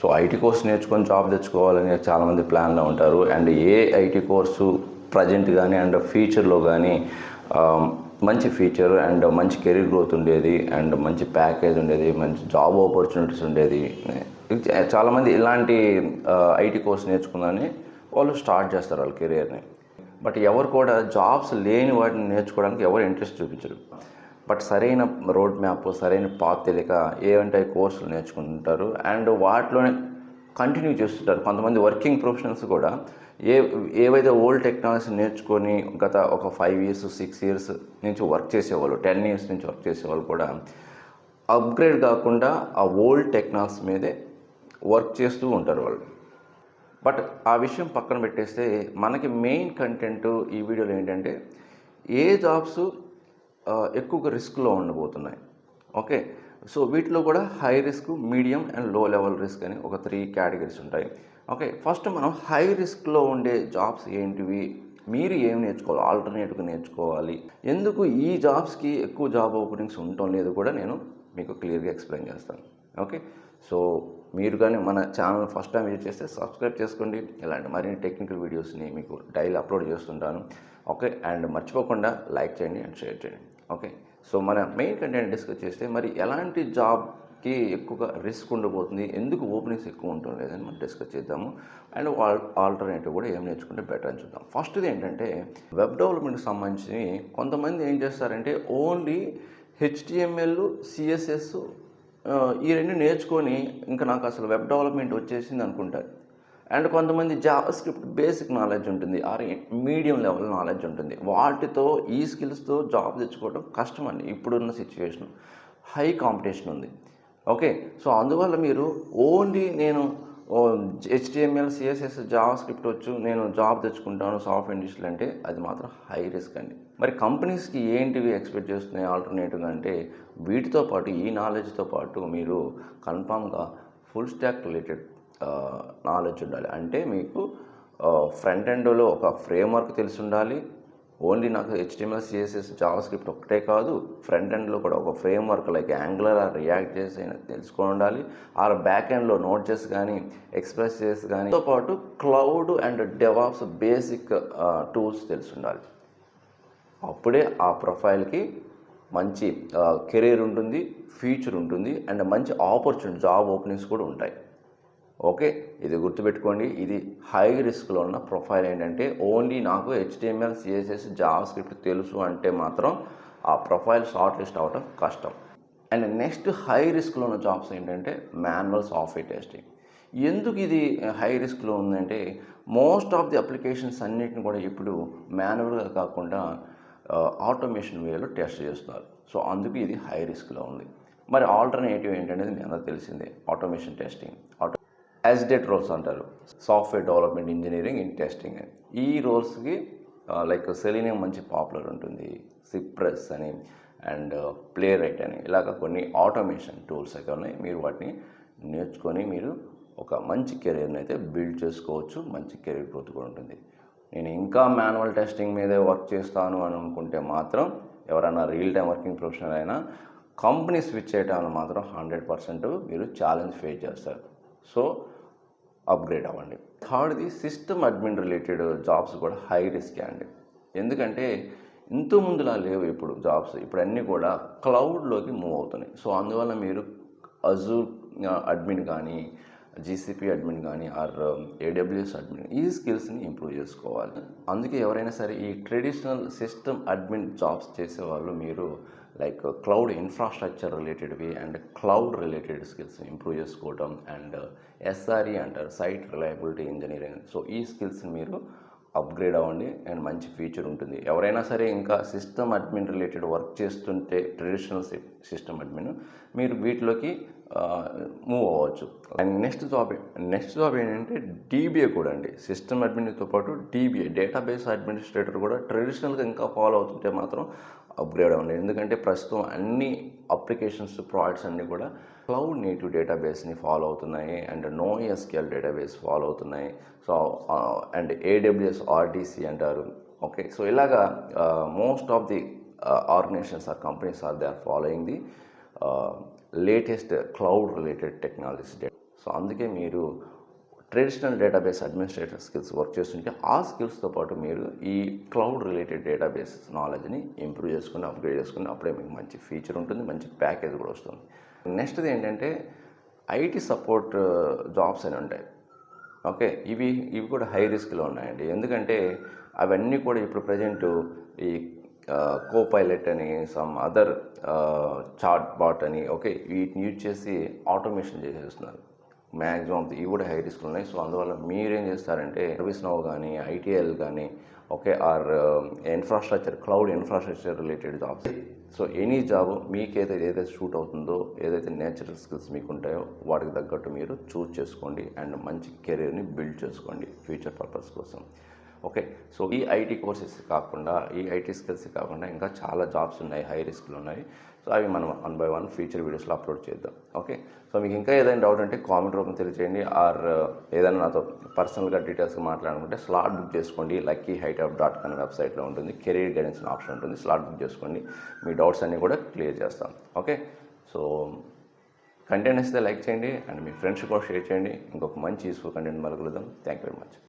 So IT course నేర్చుకొని job తెచ్చుకోవాలని చాలామంది ప్లాన్లో ఉంటారు. And A IT course present కానీ అండ్ ఫ్యూచర్లో కానీ మంచి ఫీచర్ అండ్ మంచి కెరీర్ గ్రోత్ ఉండేది అండ్ మంచి ప్యాకేజ్ ఉండేది, మంచి జాబ్ ఆపర్చునిటీస్ ఉండేది. చాలామంది ఇలాంటి ఐటీ కోర్స్ నేర్చుకుందని వాళ్ళు స్టార్ట్ చేస్తారు వాళ్ళ కెరీర్ని. బట్ ఎవరు కూడా జాబ్స్ లేని వాటిని నేర్చుకోవడానికి ఎవరు ఇంట్రెస్ట్ చూపించరు. బట్ సరైన రోడ్ మ్యాప్, సరైన పాత్ తెలియక ఏమంటే కోర్సులు నేర్చుకుంటుంటారు అండ్ వాటిలోనే కంటిన్యూ చేస్తుంటారు. కొంతమంది వర్కింగ్ ప్రొఫెషనల్స్ కూడా ఏవైతే ఓల్డ్ టెక్నాలజీ నేర్చుకొని గత ఒక 5 years 6 years నుంచి వర్క్ చేసేవాళ్ళు, 10 years నుంచి వర్క్ చేసేవాళ్ళు కూడా అప్గ్రేడ్ కాకుండా ఆ ఓల్డ్ టెక్నాలజీ మీదే వర్క్ చేస్తూ ఉంటారు వాళ్ళు. బట్ ఆ విషయం పక్కన పెట్టేస్తే మనకి మెయిన్ కంటెంట్ ఈ వీడియోలో ఏంటంటే ఏ జాబ్స్ ఎక్కువగా రిస్క్లో ఉండబోతున్నాయి. ఓకే, సో వీటిలో కూడా హై రిస్క్, మీడియం అండ్ లో లెవెల్ రిస్క్ అని ఒక 3 categories ఉంటాయి. ఓకే, ఫస్ట్ మనం హై రిస్క్లో ఉండే జాబ్స్ ఏంటివి, మీరు ఏం నేర్చుకోవాలి, ఆల్టర్నేటివ్గా నేర్చుకోవాలి, ఎందుకు ఈ జాబ్స్కి ఎక్కువ జాబ్ ఓపెనింగ్స్ ఉండటం లేదు కూడా నేను మీకు క్లియర్గా ఎక్స్ప్లెయిన్ చేస్తాను. ఓకే, సో మీరు కానీ మన ఛానల్ ఫస్ట్ టైం విజిట్ చేస్తే సబ్స్క్రైబ్ చేసుకోండి. ఇలాంటి మరిన్ని టెక్నికల్ వీడియోస్ని మీకు డైలీ అప్లోడ్ చేస్తుంటాను. ఓకే, అండ్ మర్చిపోకుండా లైక్ చేయండి అండ్ షేర్ చేయండి. ఓకే, సో మన మెయిన్ కంటెంట్ డిస్కస్ చేస్తే మరి ఎలాంటి జాబ్కి ఎక్కువగా రిస్క్ ఉండబోతుంది, ఎందుకు ఓపెనింగ్స్ ఎక్కువ ఉండటం లేదని మనం డిస్కస్ చేద్దాము. అండ్ ఆల్టర్నేటివ్ కూడా ఏం నేర్చుకుంటే బెటర్ అని చూద్దాం. ఫస్ట్ది ఏంటంటే వెబ్ డెవలప్మెంట్కి సంబంధించి కొంతమంది ఏం చేస్తారంటే ఓన్లీ HTML, CSS ఈ 2 నేర్చుకొని ఇంకా నాకు అసలు వెబ్ డెవలప్మెంట్ వచ్చేసింది అనుకుంటారు. అండ్ కొంతమంది జావా స్క్రిప్ట్ బేసిక్ నాలెడ్జ్ ఉంటుంది, ఆర్ మీడియం లెవెల్ నాలెడ్జ్ ఉంటుంది. వాటితో ఈ స్కిల్స్తో జాబ్ తెచ్చుకోవడం కష్టం అండి. ఇప్పుడున్న సిచ్యువేషన్ హై కాంపిటీషన్ ఉంది. ఓకే, సో అందువల్ల మీరు ఓన్లీ నేను HTML, CSS, జావా స్క్రిప్ట్ వచ్చు, నేను జాబ్ తెచ్చుకుంటాను సాఫ్ట్వేర్ ఇండస్ట్రీలో అంటే అది మాత్రం హై రిస్క్ అండి. మరి కంపెనీస్కి ఏంటివి ఎక్స్పెక్ట్ చేస్తున్నాయి ఆల్టర్నేటివ్గా అంటే వీటితో పాటు ఈ నాలెడ్జ్తో పాటు మీరు కన్ఫామ్గా ఫుల్ స్టాక్ రిలేటెడ్ నాలెడ్జ్ ఉండాలి. అంటే మీకు ఫ్రంట్ ఎండ్లో ఒక ఫ్రేమ్వర్క్ తెలిసి ఉండాలి. ఓన్లీ నాకు HTML, CSS, జావా స్క్రిప్ట్ ఒకటే కాదు, ఫ్రంట్ ఎండ్లో కూడా ఒక framework like Angular or React చేసి తెలుసుకొని ఉండాలి. ఆర్ బ్యాక్ ఎండ్లో నోట్.js కానీ ఎక్స్ప్రెస్.js కానీ తో పాటు cloud and DevOps basic tools తెలిసి ఉండాలి. అప్పుడే ఆ ప్రొఫైల్కి మంచి కెరీర్ ఉంటుంది, ఫ్యూచర్ ఉంటుంది అండ్ మంచి ఆపర్చునిటీ, జాబ్ ఓపెనింగ్స్ కూడా ఉంటాయి. ఓకే, ఇది గుర్తుపెట్టుకోండి. ఇది హై రిస్క్లో ఉన్న ప్రొఫైల్ ఏంటంటే ఓన్లీ నాకు HTML, CSS, జావా స్క్రిప్ట్ తెలుసు అంటే మాత్రం ఆ ప్రొఫైల్ షార్ట్ లిస్ట్ అవ్వటం కష్టం. అండ్ నెక్స్ట్ హై రిస్క్లో ఉన్న జాబ్స్ ఏంటంటే మాన్యువల్ సాఫ్ట్వేర్ టెస్టింగ్. ఎందుకు ఇది హై రిస్క్లో ఉందంటే మోస్ట్ ఆఫ్ ది అప్లికేషన్స్ అన్నిటిని కూడా ఇప్పుడు మాన్యువల్గా కాకుండా ఆటోమేషన్ వేలో టెస్ట్ చేస్తున్నారు. సో అందుకు ఇది హై రిస్క్లో ఉంది. మరి ఆల్టర్నేటివ్ ఏంటనేది మీ అందరూ తెలిసిందే, ఆటోమేషన్ టెస్టింగ్, యాజ్డెట్ రోల్స్ అంటారు, software development engineering in testing అని. ఈ రోల్స్కి లైక్ సెలీనియం మంచి పాపులర్ ఉంటుంది, సిప్రెస్ అని అండ్ ప్లే రైట్ అని ఇలాగ కొన్ని ఆటోమేషన్ టూల్స్ అయితే ఉన్నాయి. మీరు వాటిని నేర్చుకొని మీరు ఒక మంచి కెరీర్ని అయితే బిల్డ్ చేసుకోవచ్చు, మంచి కెరీర్ గ్రోత్ కూడా ఉంటుంది. నేను ఇంకా మాన్యువల్ టెస్టింగ్ మీదే వర్క్ చేస్తాను అని అనుకుంటే మాత్రం ఎవరైనా రియల్ టైం వర్కింగ్ ప్రొఫెషనల్ అయినా కంపెనీ స్విచ్ చేయడానికి మాత్రం 100% మీరు ఛాలెంజ్ ఫేస్ చేస్తారు. సో అప్గ్రేడ్ అవ్వండి. థర్డ్ది సిస్టమ్ అడ్మిన్ రిలేటెడ్ జాబ్స్ కూడా హై రిస్క్ అండి. ఎందుకంటే ఇంతకు ముందులా లేవు ఇప్పుడు జాబ్స్, ఇప్పుడు అన్నీ కూడా క్లౌడ్లోకి మూవ్ అవుతున్నాయి. సో అందువల్ల మీరు అజూర్ అడ్మిన్ కానీ, GCP అడ్మిన్ కానీ ఆర్ AWS అడ్మిన్ ఈ స్కిల్స్ని ఇంప్రూవ్ చేసుకోవాలి. అందుకే ఎవరైనా సరే ఈ ట్రెడిషనల్ సిస్టమ్ అడ్మిన్ జాబ్స్ చేసేవాళ్ళు మీరు లైక్ క్లౌడ్ ఇన్ఫ్రాస్ట్రక్చర్ రిలేటెడ్వి and cloud related skills improve చేసుకోవడం అండ్ SRE అంటారు, సైట్ రిలయబిలిటీ ఇంజనీరింగ్. సో ఈ స్కిల్స్ని మీరు అప్గ్రేడ్ అవ్వండి అండ్ మంచి ఫ్యూచర్ ఉంటుంది. ఎవరైనా సరే ఇంకా సిస్టమ్ అడ్మిన్ రిలేటెడ్ వర్క్ చేస్తుంటే ట్రెడిషనల్ సిస్టమ్ అడ్మిన్ మీరు వీటిలోకి మూవ్ అవ్వచ్చు. అండ్ నెక్స్ట్ జాబ్ ఏంటంటే DBA కూడా అండి. సిస్టమ్ అడ్మిన్తో పాటు DBA, డేటాబేస్ అడ్మినిస్ట్రేటర్ కూడా ట్రెడిషనల్గా ఇంకా ఫాలో అవుతుంటే మాత్రం అప్గ్రేడ్ అవ్వండి. ఎందుకంటే ప్రస్తుతం అన్ని అప్లికేషన్స్, ప్రాజెక్ట్స్ అన్నీ కూడా క్లౌడ్ నేటివ్ డేటాబేస్ని ఫాలో అవుతున్నాయి అండ్ NoSQL డేటాబేస్ ఫాలో అవుతున్నాయి. సో అండ్ AWS RDC అంటారు. ఓకే, సో ఇలాగా most of the organisations or companies or they are following the latest cloud related technologies. So అందుకే మీరు traditional database administrator skills work చేస్తుంటే ఆ స్కిల్స్తో పాటు మీరు ఈ క్లౌడ్ రిలేటెడ్ డేటాబేస్ నాలెడ్జ్ని ఇంప్రూవ్ చేసుకుని అప్గ్రేడ్ చేసుకుని అప్పుడే మీకు మంచి ఫీచర్ ఉంటుంది, మంచి ప్యాకేజ్ కూడా వస్తుంది. నెక్స్ట్ది ఏంటంటే ఐటీ సపోర్ట్ జాబ్స్ అని ఉంటాయి. ఓకే, ఇవి కూడా హై రిస్క్లో ఉన్నాయండి. ఎందుకంటే అవన్నీ కూడా ఇప్పుడు ప్రజెంట్ ఈ కోపైలట్ అని సమ్ అదర్ చాట్ బాట్ అని ఓకే వీటిని యూజ్ చేసి ఆటోమేషన్ చేసేస్తున్నారు. మ్యాక్సిమం ఇవి కూడా హై రిస్క్లు ఉన్నాయి. సో అందువల్ల మీరేం చేస్తారంటే సర్వీస్ నౌ కానీ ఐటీఎల్ కానీ okay or infrastructure cloud infrastructure related jobs. So any job మీకు ఏదైతే షూట్ అవుతుందో, ఏదైతే నేచురల్ స్కిల్స్ మీకు ఉంటాయో వాటికి తగ్గట్టు మీరు చూస్ చేసుకోండి అండ్ మంచి కెరీర్ని బిల్డ్ చేసుకోండి ఫ్యూచర్ పర్పస్ కోసం. ఓకే, సో ఈ ఐటీ కోర్సెస్ కాకుండా ఈ ఐటీ స్కిల్స్ కాకుండా ఇంకా చాలా జాబ్స్ ఉన్నాయి, హై రిస్క్లు ఉన్నాయి. సో అవి మనం 1 by 1 ఫ్యూచర్ వీడియోస్లో అప్లోడ్ చేద్దాం. ఓకే, సో మీకు ఇంకా ఏదైనా డౌట్ అంటే కామెంట్ రూపంలో తెలియజేయండి. ఆర్ ఏదైనా నాతో పర్సనల్గా డీటెయిల్స్గా మాట్లాడుకుంటే స్లాట్ బుక్ చేసుకోండి. luckyhightout.com వెబ్సైట్లో ఉంటుంది, కెరీర్ గైడెన్స్ ఆప్షన్ ఉంటుంది. స్లాట్ బుక్ చేసుకోండి, మీ డౌట్స్ అన్నీ కూడా క్లియర్ చేస్తాం. ఓకే, సో కంటెంట్ ఇస్తే లైక్ చేయండి అండ్ మీ ఫ్రెండ్స్ కూడా షేర్ చేయండి. ఇంకొక మంచి యూస్ఫుల్ కంటెంట్ మళ్ళీ కలుద్దాం. Thank you very much.